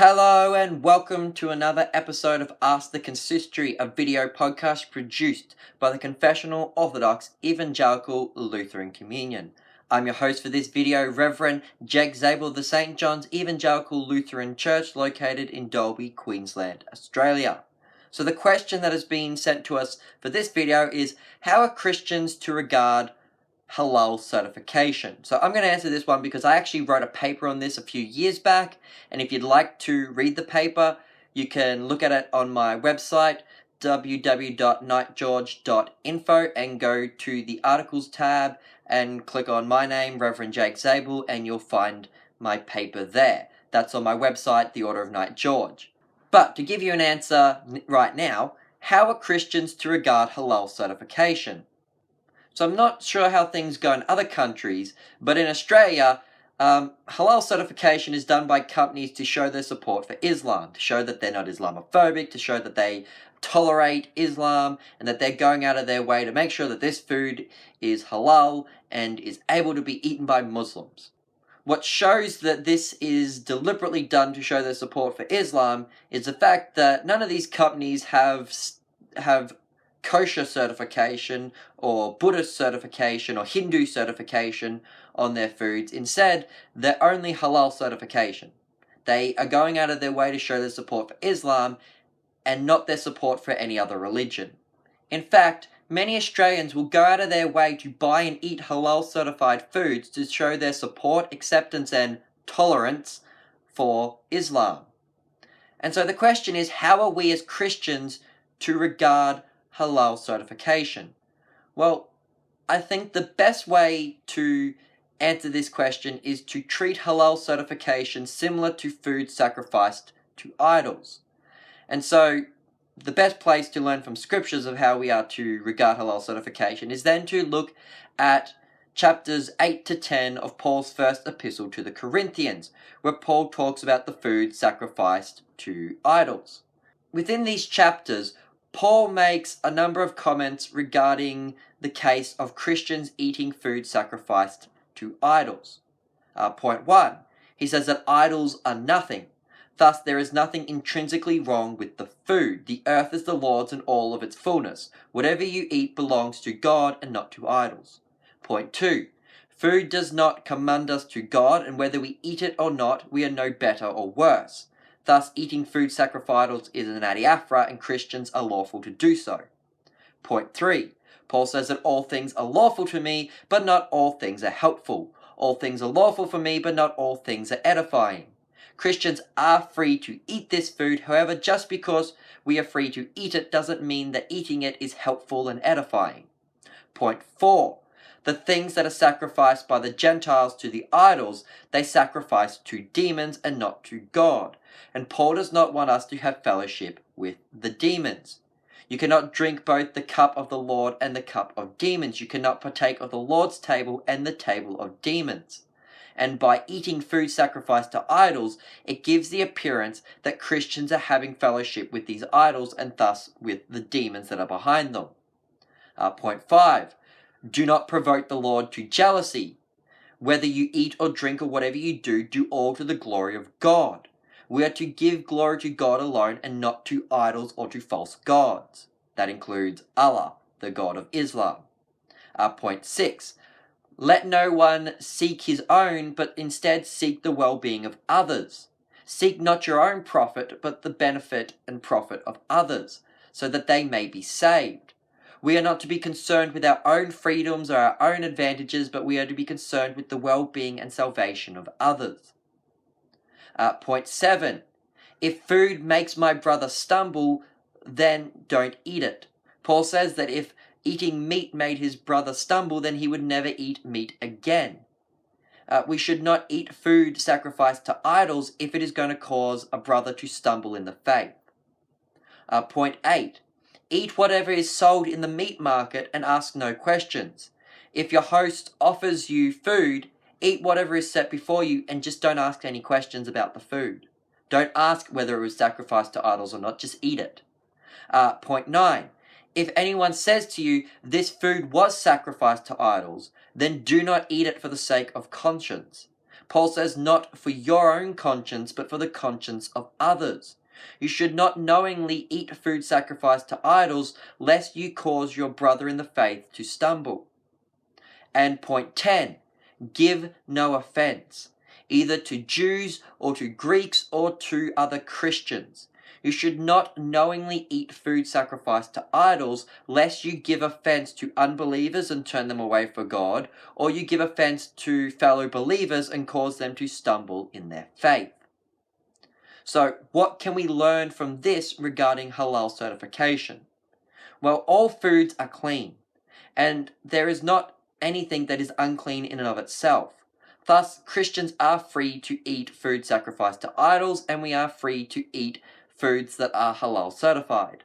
Hello and welcome to another episode of Ask the Consistory, a video podcast produced by the Confessional Orthodox Evangelical Lutheran Communion. I'm your host for this video, Reverend Zabel of St John's Evangelical Lutheran Church located in Dalby, Queensland, Australia. So the question that has been sent to us for this video is, how are Christians to regard Halal certification? So I'm going to answer this one because I actually wrote a paper on this a few years back, and if you'd like to read the paper, you can look at it on my website www.knightgeorge.info and go to the articles tab and click on my name, Reverend Jake Zabel, and you'll find my paper there. That's on my website, the Order of Knight George. But to give you an answer right now, how are Christians to regard Halal certification? So I'm not sure how things go in other countries, but in Australia, Halal certification is done by companies to show their support for Islam, to show that they're not Islamophobic, to show that they tolerate Islam, and that they're going out of their way to make sure that this food is halal and is able to be eaten by Muslims. What shows that this is deliberately done to show their support for Islam is the fact that none of these companies have kosher certification or Buddhist certification or Hindu certification on their foods. Instead, they're only halal certification. They are going out of their way to show their support for Islam and not their support for any other religion. In fact, many Australians will go out of their way to buy and eat halal certified foods to show their support, acceptance, and tolerance for Islam. And so the question is, how are we as Christians to regard Halal certification? Well, I think the best way to answer this question is to treat Halal certification similar to food sacrificed to idols. And so the best place to learn from scriptures of how we are to regard Halal certification is then to look at chapters 8 to 10 of Paul's first epistle to the Corinthians, where Paul talks about the food sacrificed to idols. Within these chapters, Paul makes a number of comments regarding the case of Christians eating food sacrificed to idols. Point 1, he says that idols are nothing. Thus, there is nothing intrinsically wrong with the food. The earth is the Lord's and all of its fullness. Whatever you eat belongs to God and not to idols. Point 2, food does not commend us to God, and whether we eat it or not, we are no better or worse. Thus, eating food sacrificed is an adiaphora, and Christians are lawful to do so. Point 3. Paul says that all things are lawful to me, but not all things are helpful. All things are lawful for me, but not all things are edifying. Christians are free to eat this food, however, just because we are free to eat it doesn't mean that eating it is helpful and edifying. Point 4. The things that are sacrificed by the Gentiles to the idols, they sacrifice to demons and not to God. And Paul does not want us to have fellowship with the demons. You cannot drink both the cup of the Lord and the cup of demons. You cannot partake of the Lord's table and the table of demons. And by eating food sacrificed to idols, it gives the appearance that Christians are having fellowship with these idols and thus with the demons that are behind them. Point 5. Do not provoke the Lord to jealousy. Whether you eat or drink or whatever you do, do all to the glory of God. We are to give glory to God alone and not to idols or to false gods. That includes Allah, the God of Islam. Point 6. Let no one seek his own, but instead seek the well-being of others. Seek not your own profit, but the benefit and profit of others, so that they may be saved. We are not to be concerned with our own freedoms or our own advantages, but we are to be concerned with the well-being and salvation of others. Point 7. If food makes my brother stumble, then don't eat it. Paul says that if eating meat made his brother stumble, then he would never eat meat again. We should not eat food sacrificed to idols if it is going to cause a brother to stumble in the faith. Point 8. Eat whatever is sold in the meat market and ask no questions. If your host offers you food, eat whatever is set before you and just don't ask any questions about the food. Don't ask whether it was sacrificed to idols or not, just eat it. Point 9. If anyone says to you, this food was sacrificed to idols, then do not eat it for the sake of conscience. Paul says, not for your own conscience, but for the conscience of others. You should not knowingly eat food sacrificed to idols, lest you cause your brother in the faith to stumble. And point 10, give no offense, either to Jews or to Greeks or to other Christians. You should not knowingly eat food sacrificed to idols, lest you give offense to unbelievers and turn them away from God, or you give offense to fellow believers and cause them to stumble in their faith. So, what can we learn from this regarding halal certification? Well, all foods are clean, and there is not anything that is unclean in and of itself. Thus, Christians are free to eat food sacrificed to idols, and we are free to eat foods that are halal certified.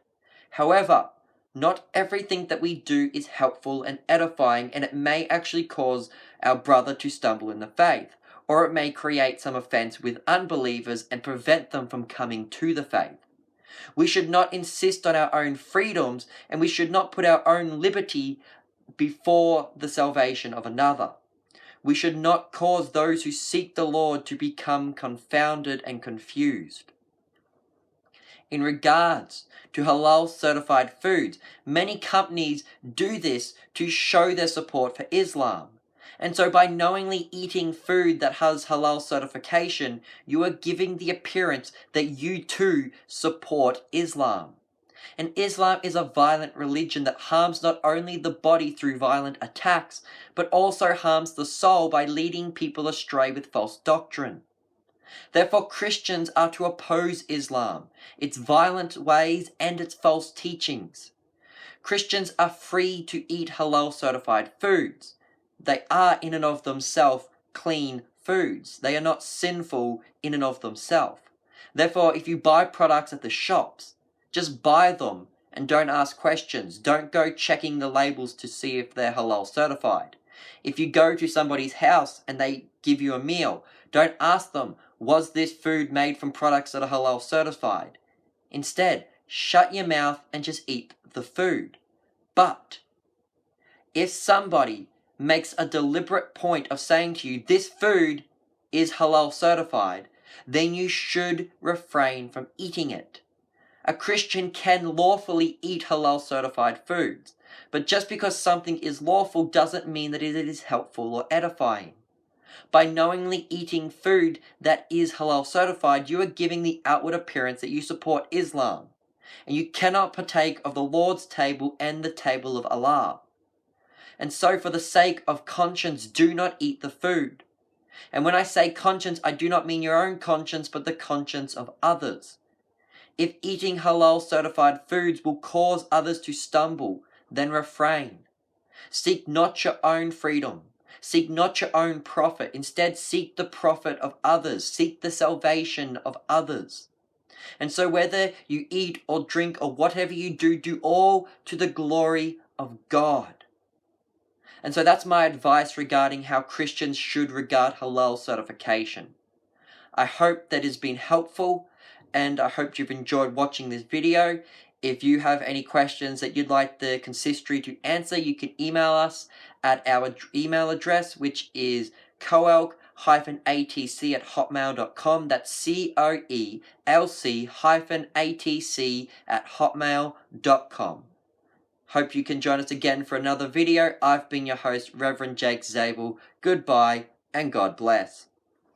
However, not everything that we do is helpful and edifying, and it may actually cause our brother to stumble in the faith, or it may create some offense with unbelievers and prevent them from coming to the faith. We should not insist on our own freedoms, and we should not put our own liberty before the salvation of another. We should not cause those who seek the Lord to become confounded and confused. In regards to halal certified foods, many companies do this to show their support for Islam. And so by knowingly eating food that has halal certification, you are giving the appearance that you too support Islam. And Islam is a violent religion that harms not only the body through violent attacks, but also harms the soul by leading people astray with false doctrine. Therefore, Christians are to oppose Islam, its violent ways and its false teachings. Christians are free to eat halal certified foods. They are in and of themselves clean foods. They are not sinful in and of themselves. Therefore, if you buy products at the shops, just buy them and don't ask questions. Don't go checking the labels to see if they're halal certified. If you go to somebody's house and they give you a meal, don't ask them, was this food made from products that are halal certified? Instead, shut your mouth and just eat the food. But if somebody makes a deliberate point of saying to you, this food is halal certified, then you should refrain from eating it. A Christian can lawfully eat halal certified foods, but just because something is lawful doesn't mean that it is helpful or edifying. By knowingly eating food that is halal certified, you are giving the outward appearance that you support Islam, and you cannot partake of the Lord's table and the table of Allah. And so for the sake of conscience, do not eat the food. And when I say conscience, I do not mean your own conscience, but the conscience of others. If eating halal certified foods will cause others to stumble, then refrain. Seek not your own freedom. Seek not your own profit. Instead, seek the profit of others. Seek the salvation of others. And so whether you eat or drink or whatever you do, do all to the glory of God. And so that's my advice regarding how Christians should regard halal certification. I hope that has been helpful, and I hope you've enjoyed watching this video. If you have any questions that you'd like the consistory to answer, you can email us at our email address, which is coelc-atc@hotmail.com. That's coelc-atc@hotmail.com. Hope you can join us again for another video. I've been your host, Reverend Jake Zabel. Goodbye, and God bless.